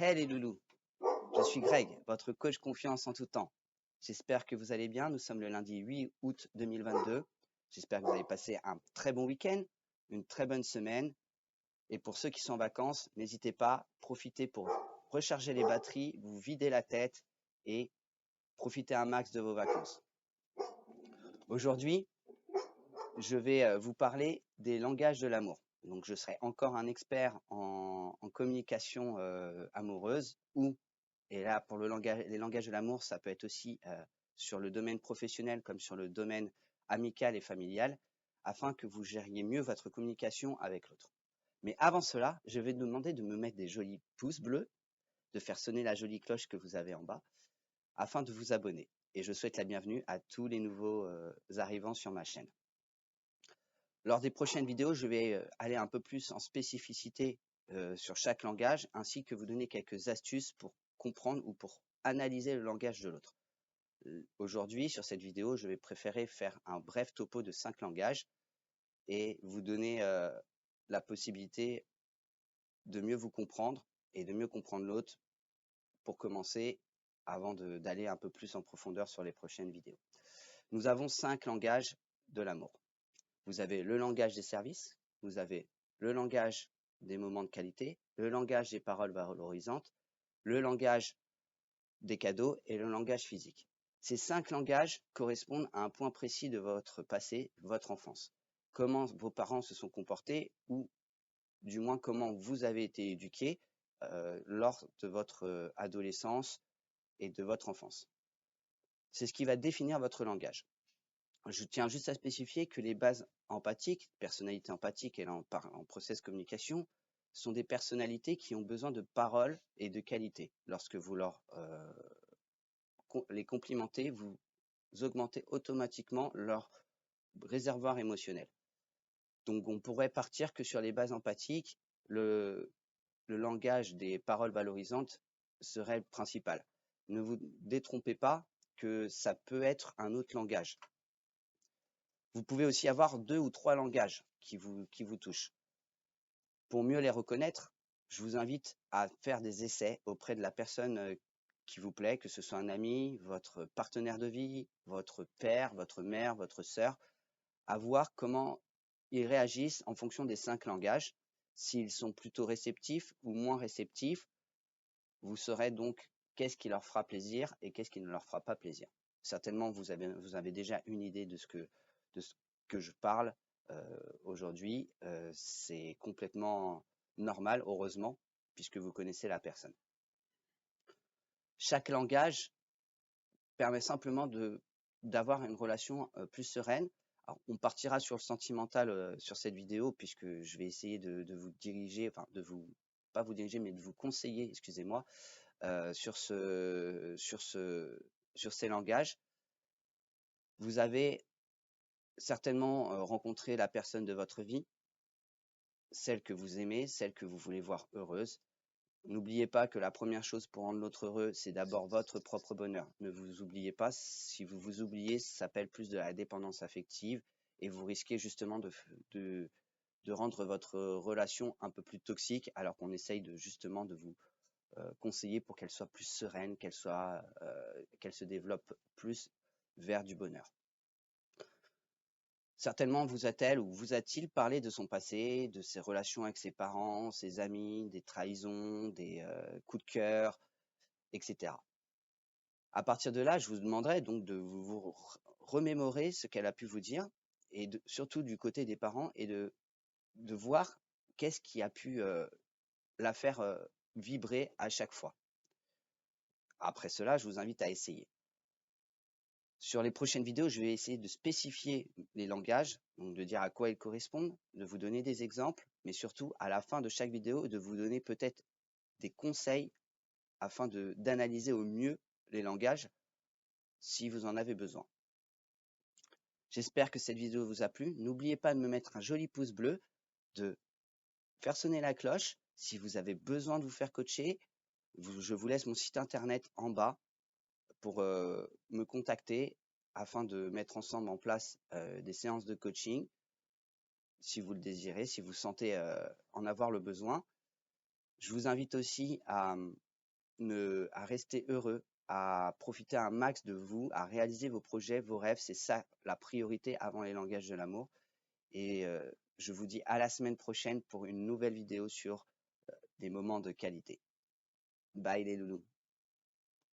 Hey les loulous, je suis Greg, votre coach confiance en tout temps. J'espère que vous allez bien. Nous sommes le lundi 8 août 2022. J'espère que vous avez passé un très bon week-end, une très bonne semaine. Et pour ceux qui sont en vacances, n'hésitez pas, profitez pour recharger les batteries, vous vider la tête et profiter un max de vos vacances. Aujourd'hui, je vais vous parler des langages de l'amour. Donc, je serai encore un expert en communication amoureuse et là, pour les langages de l'amour, ça peut être aussi sur le domaine professionnel comme sur le domaine amical et familial, afin que vous gériez mieux votre communication avec l'autre. Mais avant cela, je vais vous demander de me mettre des jolis pouces bleus, de faire sonner la jolie cloche que vous avez en bas, afin de vous abonner. Et je souhaite la bienvenue à tous les nouveaux arrivants sur ma chaîne. Lors des prochaines vidéos, je vais aller un peu plus en spécificité sur chaque langage, ainsi que vous donner quelques astuces pour comprendre ou pour analyser le langage de l'autre. Aujourd'hui, sur cette vidéo, je vais préférer faire un bref topo de 5 langages et vous donner la possibilité de mieux vous comprendre et de mieux comprendre l'autre pour commencer avant d'aller un peu plus en profondeur sur les prochaines vidéos. Nous avons 5 langages de l'amour. Vous avez le langage des services, vous avez le langage des moments de qualité, le langage des paroles valorisantes, le langage des cadeaux et le langage physique. Ces 5 langages correspondent à un point précis de votre passé, votre enfance. Comment vos parents se sont comportés ou du moins comment vous avez été éduqué lors de votre adolescence et de votre enfance. C'est ce qui va définir votre langage. Je tiens juste à spécifier que les bases empathiques, personnalité empathique et là on parle en process communication, sont des personnalités qui ont besoin de paroles et de qualité. Lorsque vous les complimentez, vous augmentez automatiquement leur réservoir émotionnel. Donc on pourrait partir que sur les bases empathiques, le langage des paroles valorisantes serait le principal. Ne vous détrompez pas que ça peut être un autre langage. Vous pouvez aussi avoir 2 ou 3 langages qui vous touchent. Pour mieux les reconnaître, je vous invite à faire des essais auprès de la personne qui vous plaît, que ce soit un ami, votre partenaire de vie, votre père, votre mère, votre sœur, à voir comment ils réagissent en fonction des 5 langages. S'ils sont plutôt réceptifs ou moins réceptifs, vous saurez donc qu'est-ce qui leur fera plaisir et qu'est-ce qui ne leur fera pas plaisir. Certainement, vous avez déjà une idée de ce que je parle aujourd'hui. C'est complètement normal, heureusement, puisque vous connaissez la personne. Chaque langage permet simplement d'avoir une relation plus sereine. Alors, on partira sur le sentimental sur cette vidéo, puisque je vais essayer de vous diriger, enfin pas vous diriger, mais de vous conseiller, excusez-moi, sur ces langages. Vous avez certainement rencontré la personne de votre vie, celle que vous aimez, celle que vous voulez voir heureuse. N'oubliez pas que la première chose pour rendre l'autre heureux, c'est d'abord votre propre bonheur. Ne vous oubliez pas, si vous vous oubliez, ça s'appelle plus de la dépendance affective et vous risquez justement de rendre votre relation un peu plus toxique alors qu'on essaye justement de vous conseiller pour qu'elle soit plus sereine, qu'elle se développe plus vers du bonheur. Certainement vous a-t-elle ou vous a-t-il parlé de son passé, de ses relations avec ses parents, ses amis, des trahisons, des coups de cœur, etc. À partir de là, je vous demanderai donc de vous remémorer ce qu'elle a pu vous dire et surtout du côté des parents et de voir qu'est-ce qui a pu la faire vibrer à chaque fois. Après cela, je vous invite à essayer. Sur les prochaines vidéos, je vais essayer de spécifier les langages, donc de dire à quoi ils correspondent, de vous donner des exemples, mais surtout à la fin de chaque vidéo, de vous donner peut-être des conseils afin d'analyser au mieux les langages si vous en avez besoin. J'espère que cette vidéo vous a plu. N'oubliez pas de me mettre un joli pouce bleu, de faire sonner la cloche. Si vous avez besoin de vous faire coacher, je vous laisse mon site internet en bas pour me contacter afin de mettre ensemble en place des séances de coaching si vous le désirez, si vous sentez en avoir le besoin. Je vous invite aussi à à rester heureux, à profiter un max de vous, à réaliser vos projets, vos rêves. C'est ça la priorité avant les langages de l'amour. Et je vous dis à la semaine prochaine pour une nouvelle vidéo sur des moments de qualité. Bye les loulous.